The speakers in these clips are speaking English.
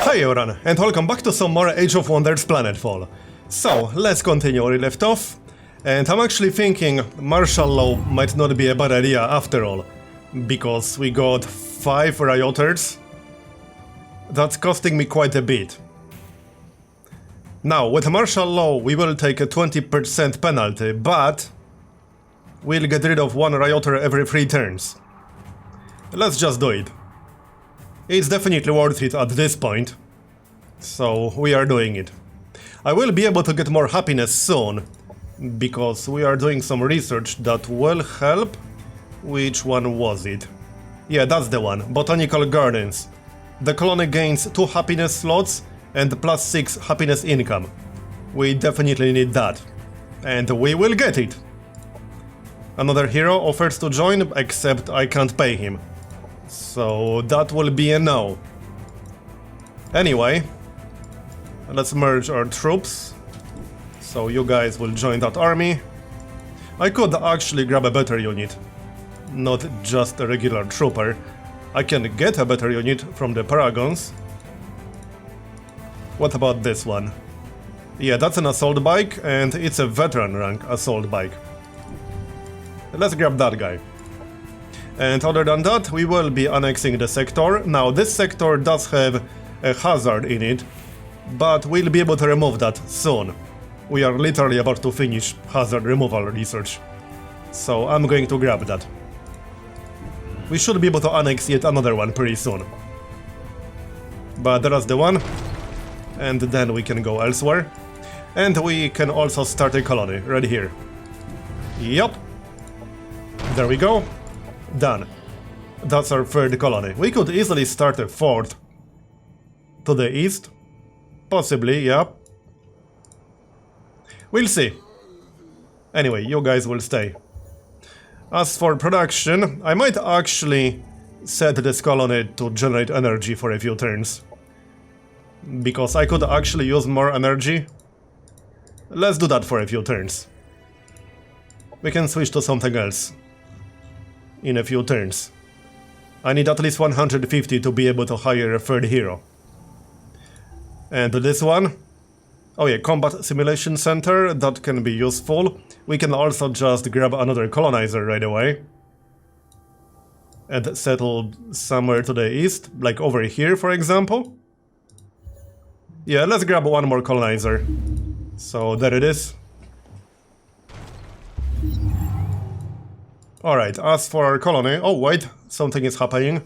Hi everyone, and welcome back to some more Age of Wonders Planetfall. So, let's continue where we left off. And I'm actually thinking martial law might not be a bad idea after all. Because we got 5 rioters. That's costing me quite a bit. Now, with martial law we will take a 20% penalty, but we'll get rid of 1 rioter every 3 turns. Let's just do it. It's definitely worth it at this point. So we are doing it. I will be able to get more happiness soon, because we are doing some research that will help. Which one was it? Yeah, that's the one. Botanical Gardens. The colony gains 2 happiness slots and plus 6 happiness income. We definitely need that. And we will get it. Another hero offers to join, except I can't pay him. So that will be a no. Anyway, let's merge our troops. So you guys will join that army. I could actually grab a better unit, not just a regular trooper. I can get a better unit from the Paragons. What about this one? Yeah, that's an assault bike, and it's a veteran rank assault bike. Let's grab that guy. And other than that, we will be annexing the sector. Now, this sector does have a hazard in it, but we'll be able to remove that soon. We are literally about to finish hazard removal research. So I'm going to grab that. We should be able to annex yet another one pretty soon. But that's the one. And then we can go elsewhere. And we can also start a colony right here. Yup. There we go. Done. That's our 3rd colony. We could easily start a 4th. To the east? Possibly, yeah. We'll see. Anyway, you guys will stay. As for production, I might actually set this colony to generate energy for a few turns. Because I could actually use more energy. Let's do that for a few turns. We can switch to something else in a few turns. I need at least 150 to be able to hire a 3rd hero. And this one? Oh yeah, Combat Simulation Center, that can be useful. We can also just grab another colonizer right away. And settle somewhere to the east, like over here for example. Yeah, let's grab one more colonizer. So there it is. Alright, as for our colony... Oh wait, something is happening.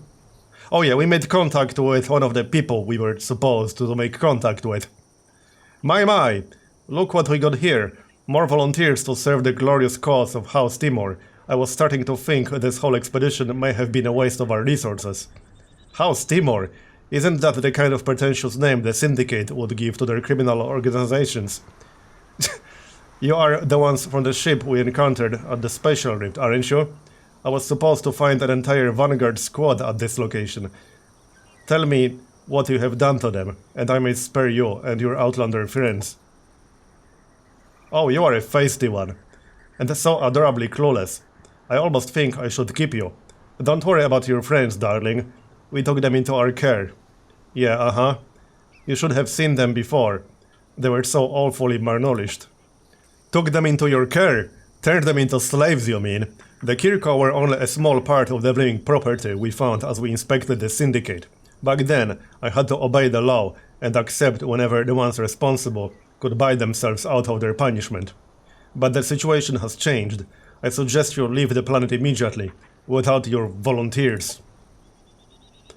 Oh yeah, we made contact with one of the people we were supposed to make contact with. My, look what we got here. More volunteers to serve the glorious cause of House Timor. I was starting to think this whole expedition may have been a waste of our resources. House Timor? Isn't that the kind of pretentious name the Syndicate would give to their criminal organizations? You are the ones from the ship we encountered at the Spatial Rift, aren't you? I was supposed to find an entire Vanguard squad at this location. Tell me what you have done to them, and I may spare you and your Outlander friends. Oh, you are a feisty one. And so adorably clueless. I almost think I should keep you. Don't worry about your friends, darling. We took them into our care. Yeah, You should have seen them before. They were so awfully malnourished. Took them into your care? Turned them into slaves, you mean? The Kirko were only a small part of the living property we found as we inspected the Syndicate. Back then, I had to obey the law and accept whenever the ones responsible could buy themselves out of their punishment. But the situation has changed. I suggest you leave the planet immediately, without your volunteers.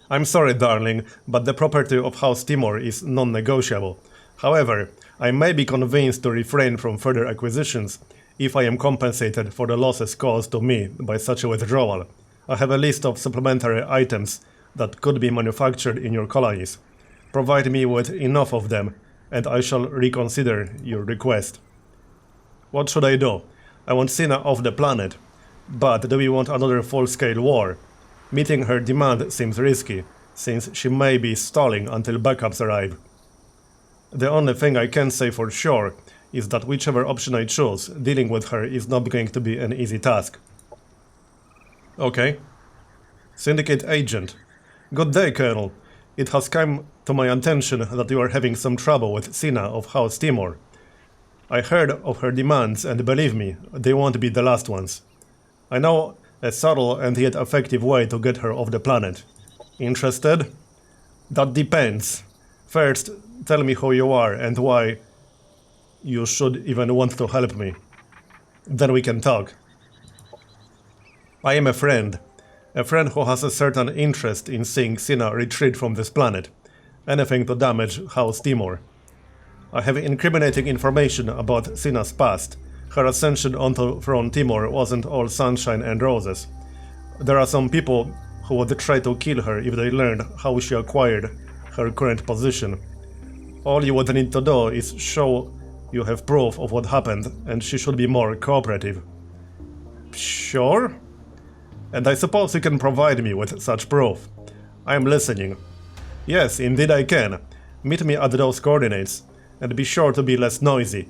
I'm sorry, darling, but the property of House Timor is non-negotiable. However, I may be convinced to refrain from further acquisitions if I am compensated for the losses caused to me by such a withdrawal. I have a list of supplementary items that could be manufactured in your colonies. Provide me with enough of them, and I shall reconsider your request. What should I do? I want Sina off the planet. But do we want another full-scale war? Meeting her demand seems risky, since she may be stalling until backups arrive. The only thing I can say for sure is that whichever option I choose, dealing with her is not going to be an easy task. Okay. Syndicate agent. Good day, Colonel. It has come to my attention that you are having some trouble with Sina of House Timor. I heard of her demands, and believe me, they won't be the last ones. I know a subtle and yet effective way to get her off the planet. Interested? That depends. First, tell me who you are and why you should even want to help me. Then we can talk. I am a friend who has a certain interest in seeing Sina retreat from this planet. Anything to damage House Timor. I have incriminating information about Sina's past. Her ascension onto throne Timor wasn't all sunshine and roses. There are some people who would try to kill her if they learned how she acquired her current position. All you would need to do is show you have proof of what happened, and she should be more cooperative. Sure? And I suppose you can provide me with such proof. I am listening. Yes, indeed I can. Meet me at those coordinates, and be sure to be less noisy.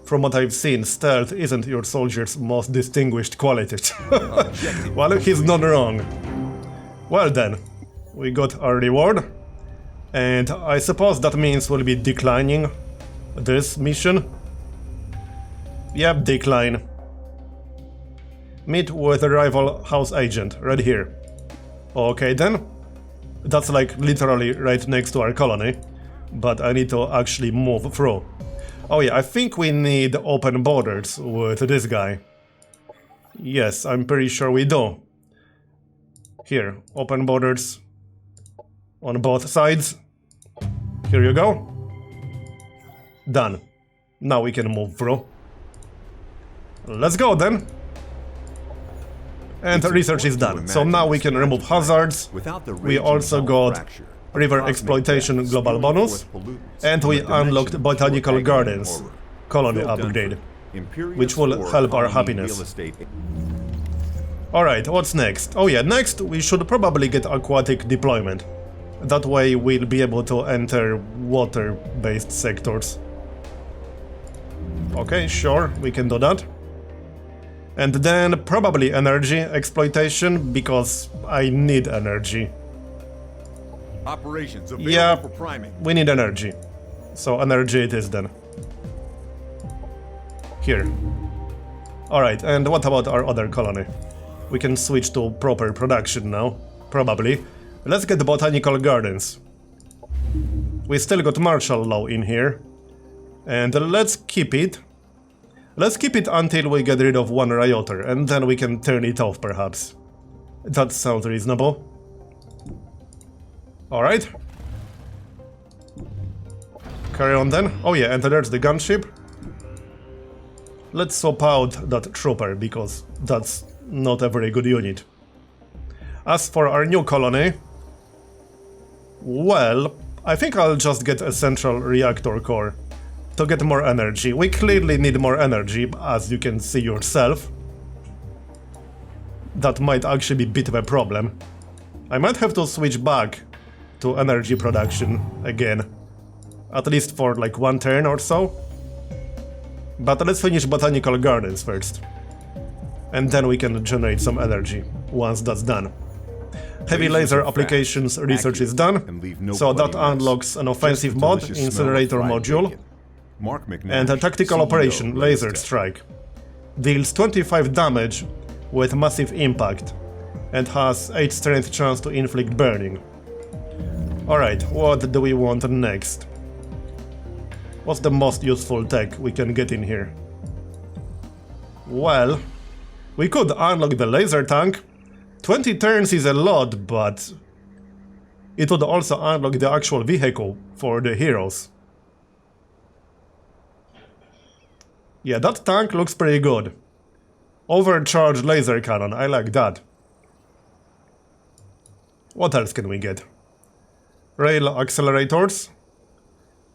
From what I've seen, stealth isn't your soldier's most distinguished quality. Well, he's not wrong. Well then, we got our reward, and I suppose that means we'll be declining this mission. Yep, decline. Meet with a rival house agent, right here. Okay then. That's like literally right next to our colony, but I need to actually move through. Oh yeah, I think we need open borders with this guy. Yes, I'm pretty sure we do. Here, open borders on both sides. Here you go. Done. Now we can move through. Let's go then. And research is done. So now we can remove hazards. We also got river exploitation global bonus, and we unlocked botanical gardens colony upgrade, which will help our happiness. Alright, what's next? Oh yeah, next we should probably get aquatic deployment. That way we'll be able to enter water-based sectors. Okay, sure, we can do that. And then probably energy exploitation, because I need energy. Operations available yeah, for priming. We need energy. So energy it is then. Here. Alright, and what about our other colony? We can switch to proper production now, probably. Let's get the botanical gardens. We still got martial law in here. And let's keep it. Let's keep it until we get rid of one rioter, and then we can turn it off perhaps. That sounds reasonable. Alright. Carry on then. Oh yeah, and there's the gunship. Let's swap out that trooper, because that's not a very good unit. As for our new colony, well, I think I'll just get a central reactor core to get more energy. We clearly need more energy, as you can see yourself. That might actually be a bit of a problem. I might have to switch back to energy production again. At least for like one turn or so. But let's finish botanical gardens first. And then we can generate some energy once that's done. Heavy laser applications research is done, so that unlocks an offensive mod, incinerator module, and a tactical operation, laser strike. Deals 25 damage with massive impact, and has 8 strength chance to inflict burning. Alright, what do we want next? What's the most useful tech we can get in here? Well, we could unlock the laser tank. 20 turns is a lot, but it would also unlock the actual vehicle for the heroes. Yeah, that tank looks pretty good. Overcharged laser cannon, I like that. What else can we get? Rail accelerators.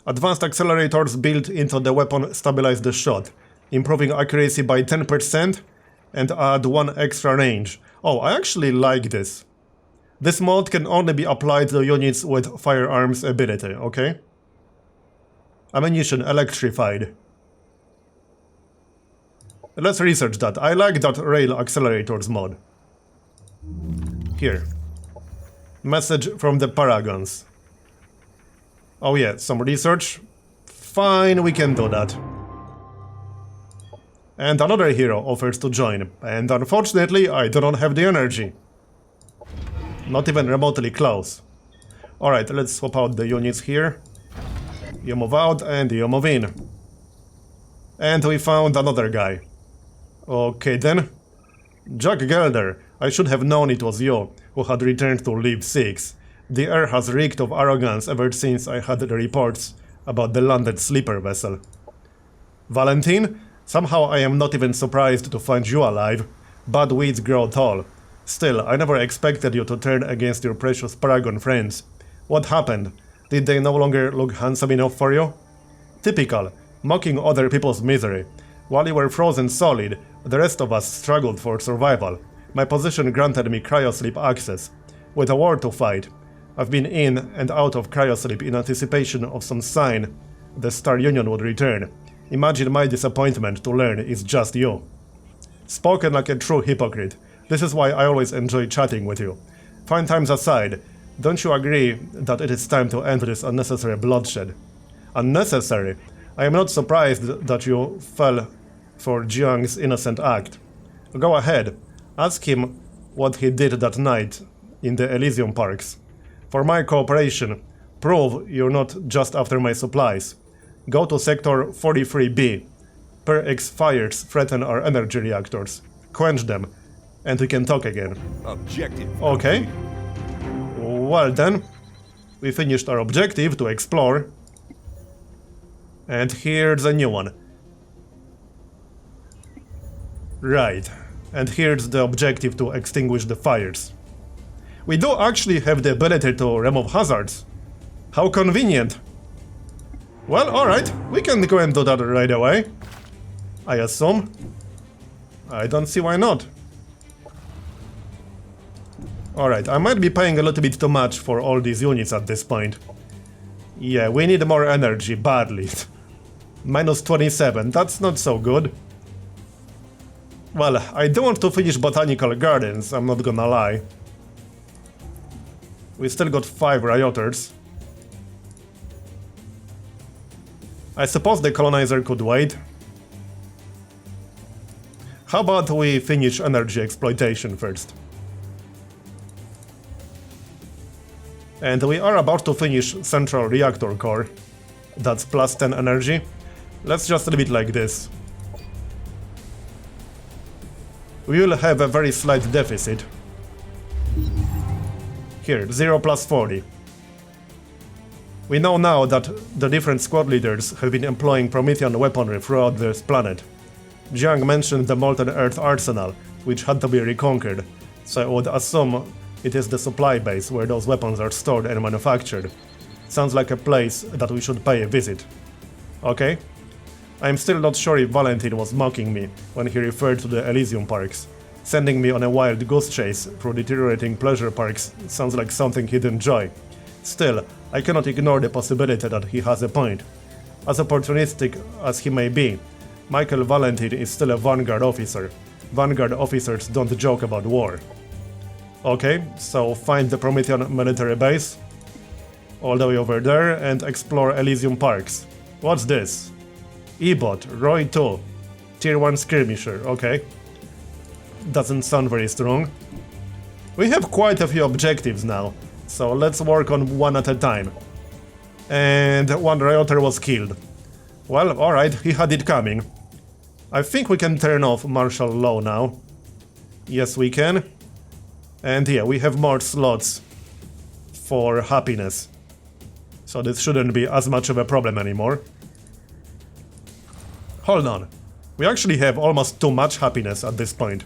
Advanced accelerators built into the weapon stabilize the shot, improving accuracy by 10% and add 1 extra range. Oh, I actually like this. This mod can only be applied to units with firearms ability, okay? Ammunition electrified. Let's research that. I like that rail accelerators mod. Here. Message from the Paragons. Oh yeah, some research. Fine, we can do that. And another hero offers to join, and unfortunately I do not have the energy. Not even remotely close. Alright, let's swap out the units here. You move out and you move in. And we found another guy. Okay then. Jack Gelder, I should have known it was you who had returned to Leave-6. The air has reeked of arrogance ever since I had the reports about the landed sleeper vessel. Valentine? Somehow I am not even surprised to find you alive. Bad weeds grow tall. Still, I never expected you to turn against your precious Paragon friends. What happened? Did they no longer look handsome enough for you? Typical, mocking other people's misery. While you were frozen solid, the rest of us struggled for survival. My position granted me cryosleep access. With a war to fight, I've been in and out of cryosleep in anticipation of some sign the Star Union would return. Imagine my disappointment to learn it's just you. Spoken like a true hypocrite. This is why I always enjoy chatting with you. Fine times aside, don't you agree that it is time to end this unnecessary bloodshed? Unnecessary? I am not surprised that you fell for Jiang's innocent act. Go ahead, ask him what he did that night in the Elysium Parks. For my cooperation, prove you're not just after my supplies. Go to Sector 43B. Per-X fires threaten our energy reactors. Quench them, and we can talk again. Objective. Okay. Well then, we finished our objective to explore. And here's a new one. Right. And here's the objective to extinguish the fires. We do actually have the ability to remove hazards. How convenient. Well, alright, we can go and do that right away. I assume. I don't see why not. Alright, I might be paying a little bit too much for all these units at this point. Yeah, we need more energy, badly. Minus 27, that's not so good. Well, I do want to finish Botanical Gardens, I'm not gonna lie. We still got 5 rioters. I suppose the colonizer could wait. How about we finish energy exploitation first? And we are about to finish Central Reactor Core. That's plus 10 energy. Let's just leave it like this. We will have a very slight deficit. Here, 0 plus 40. We know now that the different squad leaders have been employing Promethean weaponry throughout this planet. Jiang mentioned the Molten Earth Arsenal, which had to be reconquered, so I would assume it is the supply base where those weapons are stored and manufactured. Sounds like a place that we should pay a visit. Okay? I'm still not sure if Valentine was mocking me when he referred to the Elysium Parks. Sending me on a wild goose chase through deteriorating pleasure parks sounds like something he'd enjoy. Still, I cannot ignore the possibility that he has a point. As opportunistic as he may be, Michael Valentine is still a Vanguard officer. Vanguard officers don't joke about war. Okay, so find the Promethean military base, all the way over there, and explore Elysium Parks. What's this? E-bot, Roy 2, Tier 1 skirmisher, okay. Doesn't sound very strong. We have quite a few objectives now, so let's work on one at a time. And one rioter was killed. Well, alright, he had it coming. I think we can turn off martial law now. Yes, we can. And yeah, we have more slots for happiness. So this shouldn't be as much of a problem anymore. Hold on. We actually have almost too much happiness at this point.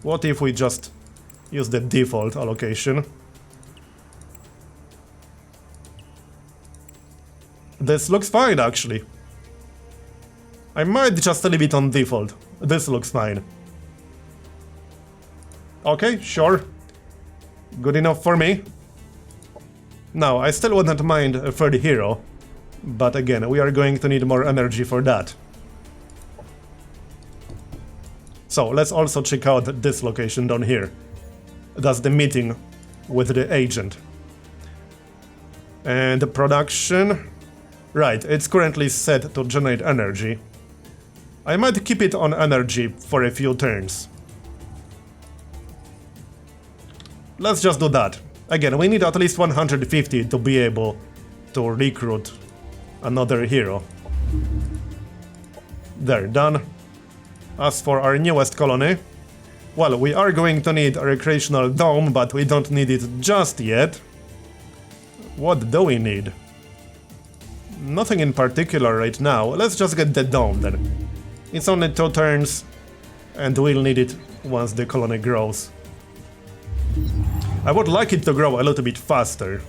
What if we just use the default allocation? This looks fine, actually. I might just leave it on default. This looks fine. Okay, sure. Good enough for me. Now, I still wouldn't mind a third hero, but again, we are going to need more energy for that. So, let's also check out this location down here. That's the meeting with the agent. And the production... Right, it's currently set to generate energy. I might keep it on energy for a few turns. Let's just do that. Again, we need at least 150 to be able to recruit another hero. There, done. As for our newest colony, well, we are going to need a recreational dome, but we don't need it just yet. What do we need? Nothing in particular right now. Let's just get the dome then. It's only 2 turns, and we'll need it once the colony grows. I would like it to grow a little bit faster.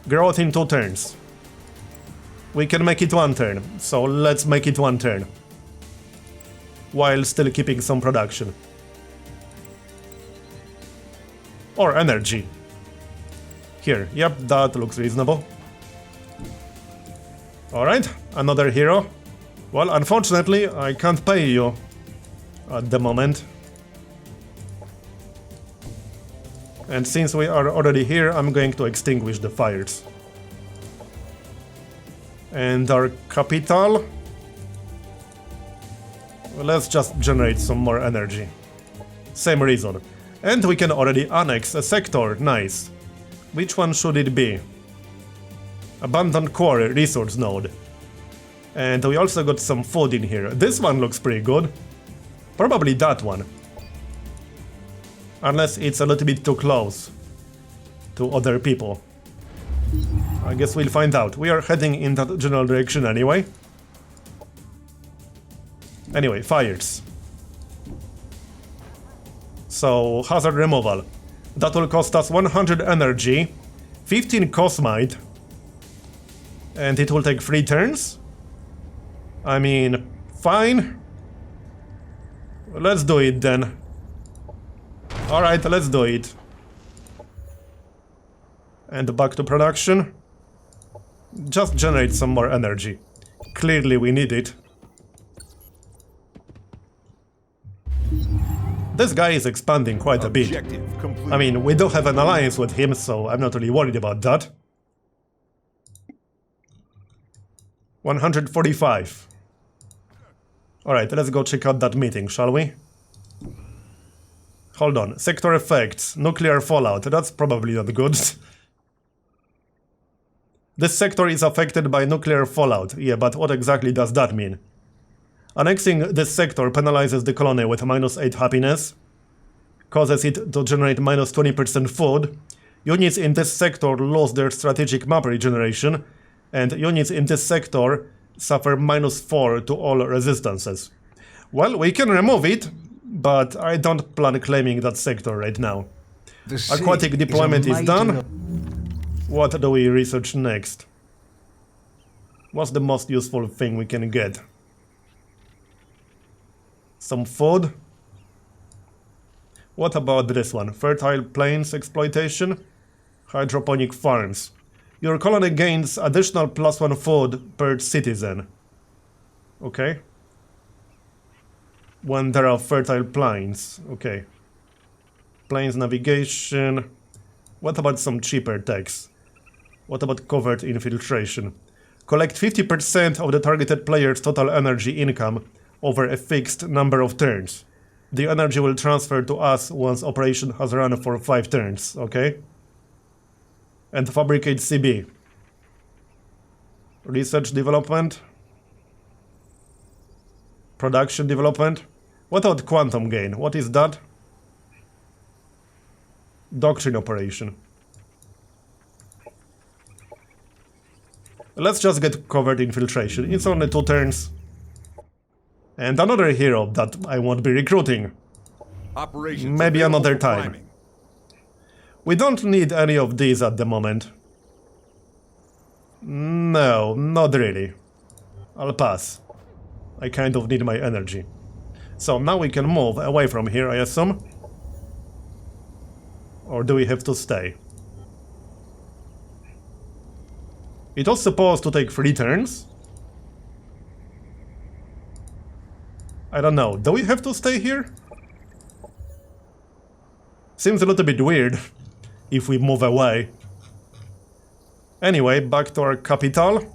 Grow it in 2 turns. We can make it 1 turn, so let's make it 1 turn. While still keeping some production. Or energy. Here, yep, that looks reasonable. Alright, another hero. Well, unfortunately, I can't pay you at the moment. And since we are already here, I'm going to extinguish the fires. And our capital... Well, let's just generate some more energy. Same reason. And we can already annex a sector, nice. Which one should it be? Abandoned quarry resource node. And we also got some food in here. This one looks pretty good. Probably that one. Unless it's a little bit too close to other people. I guess we'll find out. We are heading in that general direction anyway. Anyway, fires. So, hazard removal. That will cost us 100 energy, 15 cosmite, and it will take 3 turns? I mean, fine. Let's do it then. Alright, let's do it. And back to production. Just generate some more energy. Clearly we need it. This guy is expanding quite a bit. I mean, we do have an alliance with him, so I'm not really worried about that. 145. Alright, let's go check out that meeting, shall we? Hold on. Sector effects. Nuclear fallout. That's probably not good. This sector is affected by nuclear fallout. Yeah, but what exactly does that mean? Annexing this sector penalizes the colony with -8 happiness, causes it to generate -20% food, units in this sector lose their strategic map regeneration, and units in this sector suffer -4 to all resistances. Well, we can remove it, but I don't plan claiming that sector right now. Aquatic deployment is done. What do we research next? What's the most useful thing we can get? Some food. What about this one? Fertile plains exploitation? Hydroponic farms. Your colony gains additional +1 food per citizen. Okay. When there are fertile plains. Okay. Plains navigation. What about some cheaper techs? What about covert infiltration? Collect 50% of the targeted player's total energy income over a fixed number of turns. The energy will transfer to us once operation has run for 5 turns, okay? And fabricate CB. Research development. Production development. What about quantum gain? What is that? Doctrine operation. Let's just get covert infiltration. It's only 2 turns. And another hero that I won't be recruiting. Maybe another time. We don't need any of these at the moment. No, not really. I'll pass. I kind of need my energy. So now we can move away from here, I assume. Or do we have to stay? It was supposed to take 3 turns. I don't know. Do we have to stay here? Seems a little bit weird if we move away. Anyway, back to our capital.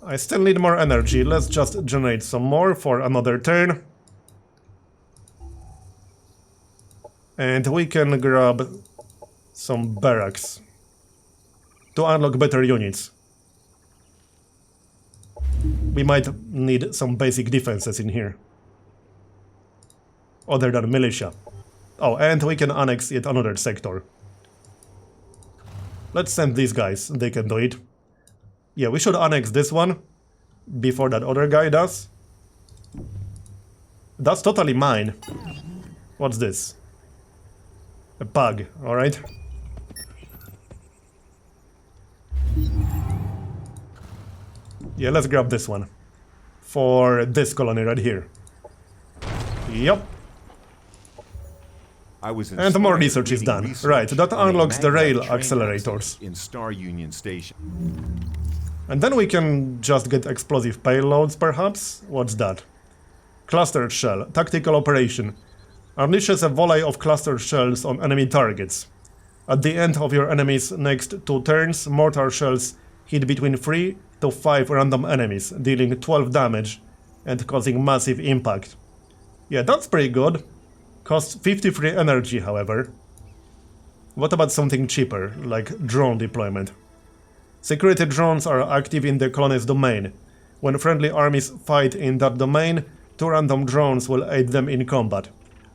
I still need more energy. Let's just generate some more for another turn. And we can grab some barracks to unlock better units. We might need some basic defenses in here, other than militia. Oh, and we can annex yet another sector. Let's send these guys, they can do it. Yeah, we should annex this one before that other guy does. That's totally mine. What's this? A pug, alright. Yeah, let's grab this one. For this colony right here. Yep. And more research is done. Right, that unlocks the rail accelerators. In Star Union Station. And then we can just get explosive payloads, perhaps? What's that? Cluster shell. Tactical operation. Unleashes a volley of cluster shells on enemy targets. At the end of your enemy's next 2 turns, mortar shells hit between 3 to 5 random enemies, dealing 12 damage and causing massive impact. Yeah, that's pretty good. Costs 53 energy, however. What about something cheaper, like drone deployment? Security drones are active in the colony's domain. When friendly armies fight in that domain, 2 random drones will aid them in combat.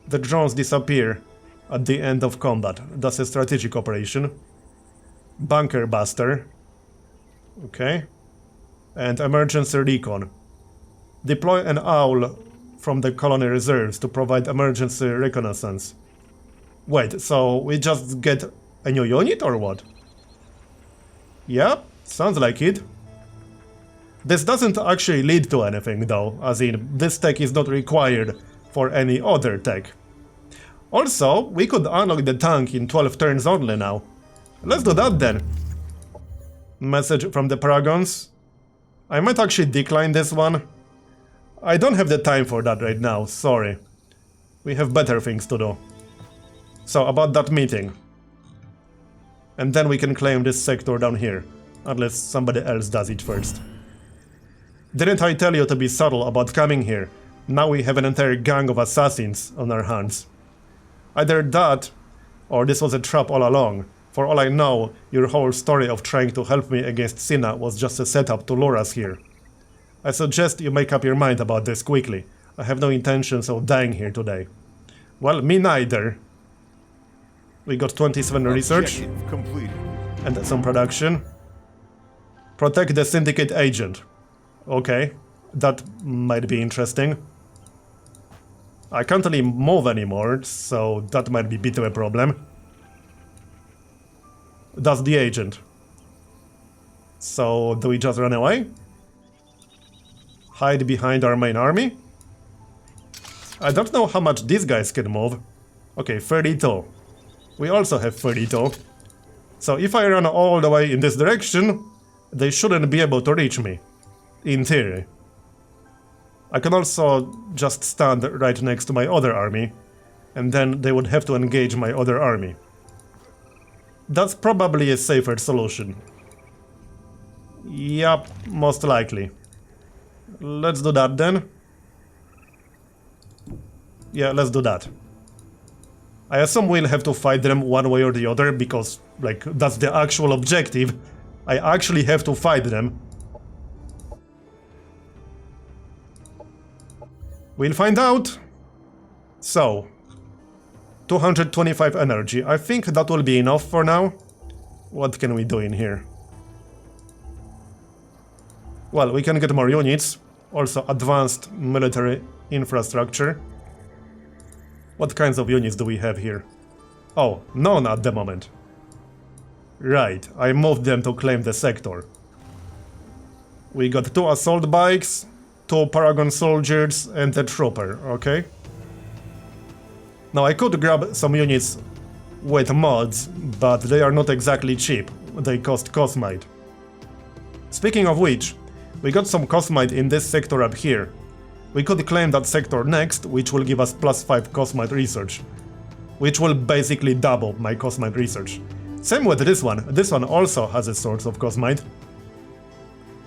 The drones disappear at the end of combat. That's a strategic operation. Bunker Buster. Okay. And emergency recon. Deploy an owl from the colony reserves to provide emergency reconnaissance. Wait, so we just get a new unit or what? Yep, sounds like it. This doesn't actually lead to anything though, as in this tech is not required for any other tech. Also, we could unlock the tank in 12 turns only now. Let's do that then. Message from the Paragons. I might actually decline this one. I don't have the time for that right now, sorry. We have better things to do. So, about that meeting. And then we can claim this sector down here, unless somebody else does it first. Didn't I tell you to be subtle about coming here? Now we have an entire gang of assassins on our hands. Either that, or this was a trap all along. For all I know, your whole story of trying to help me against Sina was just a setup to lure us here. I suggest you make up your mind about this quickly. I have no intentions of dying here today. Well, me neither. We got 27 research. Completed. And some production. Protect the syndicate agent. Okay, that might be interesting. I can't really move anymore, so that might be a bit of a problem. That's the agent. So, do we just run away? Hide behind our main army? I don't know how much these guys can move. Okay, 32. We also have 32. So if I run all the way in this direction, they shouldn't be able to reach me. In theory. I can also just stand right next to my other army, and then they would have to engage my other army. That's probably a safer solution. Yup, most likely. Let's do that then. Yeah, let's do that. I assume we'll have to fight them one way or the other, because, like, that's the actual objective. I actually have to fight them. We'll find out. So, 225 energy. I think that will be enough for now. What can we do in here? Well, we can get more units. Also advanced military infrastructure. What kinds of units do we have here? Oh, none at the moment. Right, I moved them to claim the sector. We got 2 assault bikes, 2 Paragon soldiers and a trooper, okay? Now I could grab some units with mods, but they are not exactly cheap. They cost Cosmite. Speaking of which, we got some Cosmite in this sector up here. We could claim that sector next, which will give us +5 Cosmite research. Which will basically double my Cosmite research. Same with this one. This one also has a source of cosmite.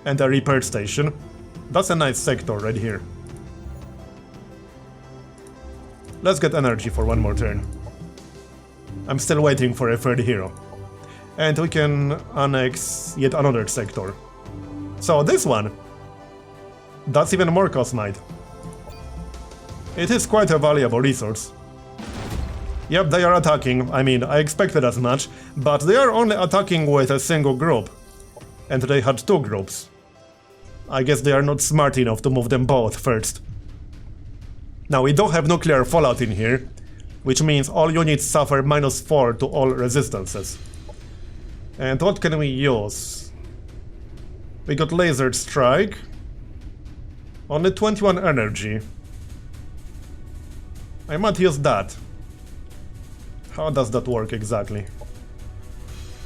And a repair station. That's a nice sector right here. Let's get energy for one more turn. I'm still waiting for a third hero. And we can annex yet another sector. So this one, that's even more cosmite. It is quite a valuable resource. Yep, they are attacking. I mean, I expected as much, but they are only attacking with a single group. And they had two groups. I guess they are not smart enough to move them both first. Now, we don't have nuclear fallout in here, which means all units suffer -4 to all resistances. And what can we use? We got laser strike. Only 21 energy. I might use that. How does that work exactly?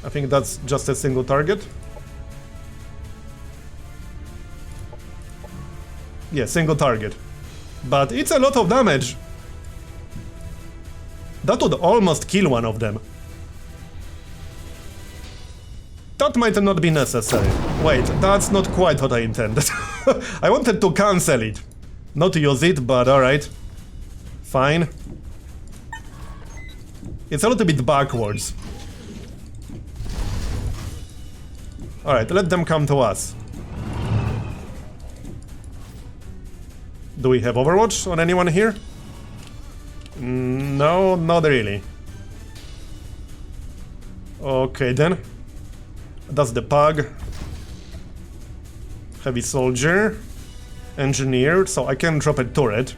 I think that's just a single target. Yeah, single target. But it's a lot of damage. That would almost kill one of them. That might not be necessary. Wait, that's not quite what I intended. I wanted to cancel it. Not to use it, but alright. Fine. It's a little bit backwards. Alright, let them come to us. Do we have Overwatch on anyone here? No, not really. Okay then. That's the Pug. Heavy Soldier. Engineer, so I can drop a turret.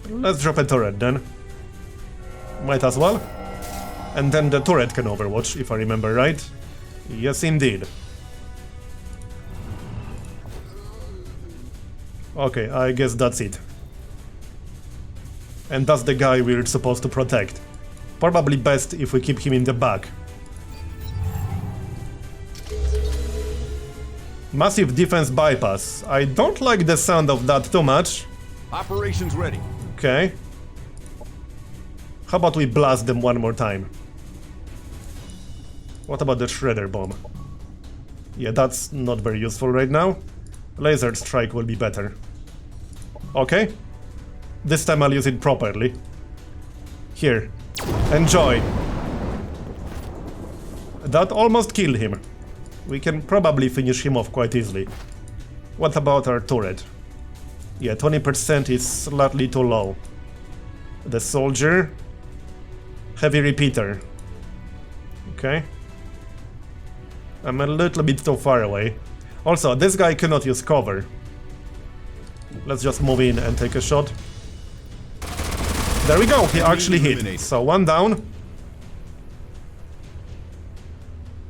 Let's drop a turret then. Might as well. And then the turret can Overwatch, if I remember right. Yes, indeed. Okay, I guess that's it. And that's the guy we're supposed to protect. Probably best if we keep him in the back. Massive defense bypass. I don't like the sound of that too much. Operations ready. Okay. How about we blast them one more time? What about the Shredder Bomb? Yeah, that's not very useful right now. Laser strike will be better. Okay. This time I'll use it properly. Here. Enjoy. That almost killed him. We can probably finish him off quite easily. What about our turret? Yeah, 20% is slightly too low. The soldier. Heavy repeater. Okay. I'm a little bit too far away. Also, this guy cannot use cover. Let's just move in and take a shot. There we go, he actually hit. So one down.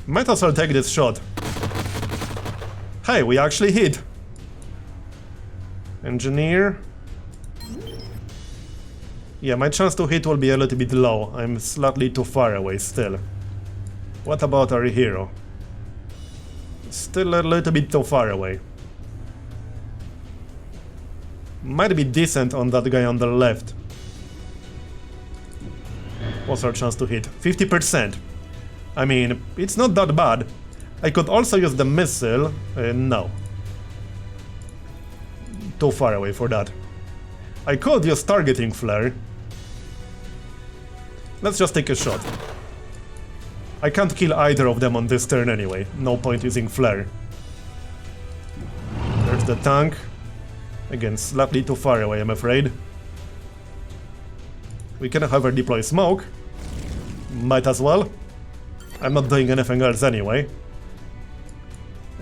Might as well take this shot. Hey, we actually hit. Engineer. Yeah, my chance to hit will be a little bit low. I'm slightly too far away still. What about our hero? Still a little bit too far away. Might be decent on that guy on the left. What's our chance to hit? 50%. I mean, it's not that bad. I could also use the missile. No. Too far away for that. I could use targeting flare. Let's just take a shot. I can't kill either of them on this turn anyway. No point using flare. There's the tank. Again, slightly too far away, I'm afraid. We can however deploy smoke. Might as well. I'm not doing anything else anyway.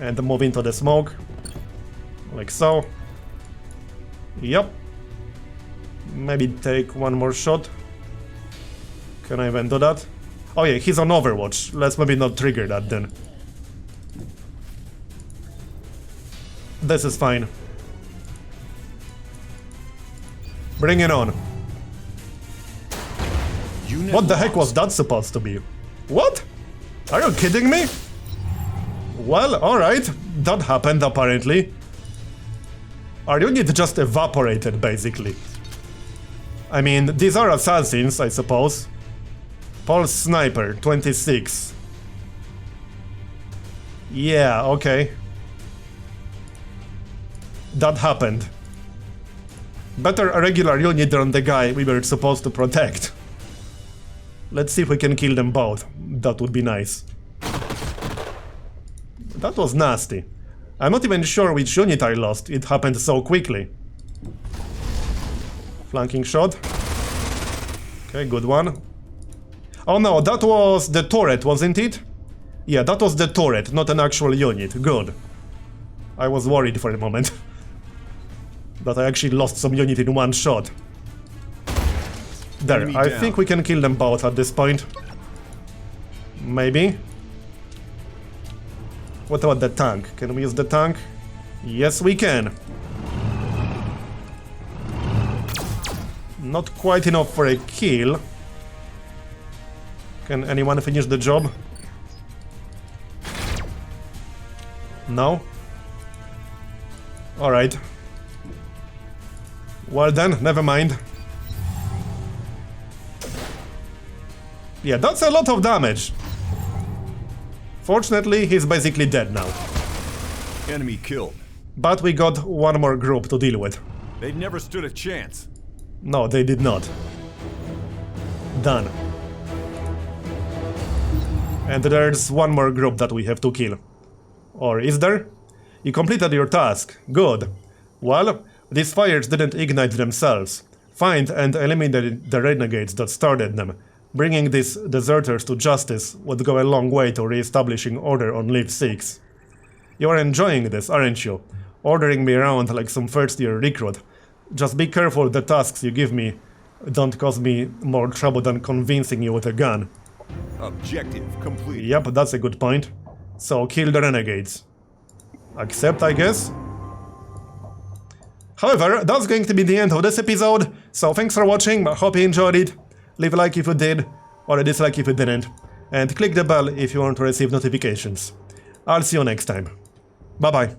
And move into the smoke. Like so. Yep. Maybe take one more shot. Can I even do that? Oh yeah, he's on Overwatch. Let's maybe not trigger that then. This is fine. Bring it on. What the heck was that supposed to be? What? Are you kidding me? Well, alright. That happened apparently. Our unit just evaporated basically. I mean, these are assassins, I suppose. Pulse Sniper, 26. Yeah, okay. That happened. Better a regular unit than the guy we were supposed to protect. Let's see if we can kill them both. That would be nice. That was nasty. I'm not even sure which unit I lost. It happened so quickly. Flanking shot. Okay, good one. Oh no, that was the turret, wasn't it? Yeah, that was the turret, not an actual unit. Good. I was worried for a moment. That I actually lost some unit in one shot. There, I think we can kill them both at this point. Maybe. What about the tank? Can we use the tank? Yes, we can. Not quite enough for a kill. Can anyone finish the job? No? Alright. Well then, never mind. Yeah, that's a lot of damage. Fortunately, he's basically dead now. Enemy killed. But we got one more group to deal with. They never stood a chance. No, they did not. Done. And there's one more group that we have to kill. Or is there? You completed your task. Good. Well, these fires didn't ignite themselves. Find and eliminate the renegades that started them. Bringing these deserters to justice would go a long way to re-establishing order on Leave-6. You are enjoying this, aren't you? Ordering me around like some first-year recruit. Just be careful the tasks you give me don't cause me more trouble than convincing you with a gun. Objective complete. Yep, that's a good point. So kill the renegades. Accept, I guess? However, that's going to be the end of this episode, so thanks for watching, I hope you enjoyed it. Leave a like if you did, or a dislike if you didn't, and click the bell if you want to receive notifications. I'll see you next time. Bye bye.